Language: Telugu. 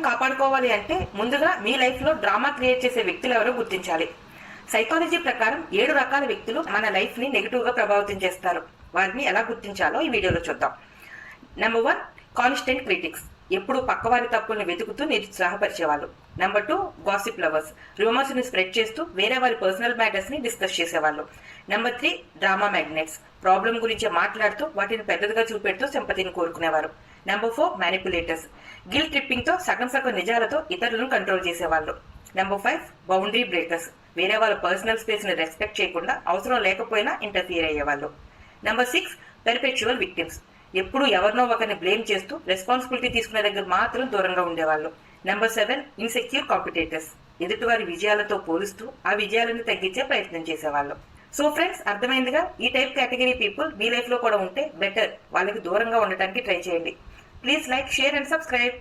కాపాడుకోవాలి అంటే ముందుగా మీ లైఫ్ లో డ్రామా క్రియేట్ చేసే వ్యక్తులు ఎవరో గుర్తించాలి. సైకాలజీ ప్రకారం 7 రకాల వ్యక్తులు మన లైఫ్ ని నెగిటివ్ గా ప్రభావితం చేస్తారు. వారిని ఎలా గుర్తించాలో ఈ వీడియోలో చూద్దాం. Number 1, constant critics. ఎప్పుడు పక్కవారి తప్పుల్ని వెతుకుతూ నిరుత్సాహపరిచేవాళ్ళు. Number 2, gossip lovers. రూమర్స్ ని స్ప్రెడ్ చేస్తూ వేరే వారి పర్సనల్ మ్యాటర్స్ ని డిస్కస్ చేసేవాళ్ళు. Number 3, drama magnets. ప్రాబ్లం గురించి మాట్లాడుతూ వాటిని పెద్దదిగా చూపెడుతూ సింపతిని కోరుకునేవారు. Number 4, manipulators. గిల్ ట్రిప్పింగ్ తో సగం నిజాలతో ఇతరులను కంట్రోల్ చేసేవాళ్ళు. Number 5, boundary breakers. వేరే వాళ్ళ పర్సనల్ స్పేస్ ని రెస్పెక్ట్ చేయకుండా అవసరం లేకపోయినా ఇంటర్ఫియర్ అయ్యేవాళ్ళు. Number 6, perpetual victims. ఎప్పుడు ఎవరినో ఒకరిని బ్లేమ్ చేస్తూ రెస్పాన్సిబిలిటీ తీసుకునే దగ్గర మాత్రం దూరంగా ఉండేవాళ్ళు. Number 7, insecure competitors. ఎదుటివారి విజయాలతో పోలుస్తూ ఆ విజయాలను తగ్గించే ప్రయత్నం చేసేవాళ్ళు. సో ఫ్రెండ్స్, అర్థమైందిగా? ఈ టైప్ కేటగిరీ పీపుల్ మీ లైఫ్ లో కూడా ఉంటే బెటర్. వాళ్ళకి దూరంగా ఉండటానికి ట్రై చేయండి. Please like, share and subscribe.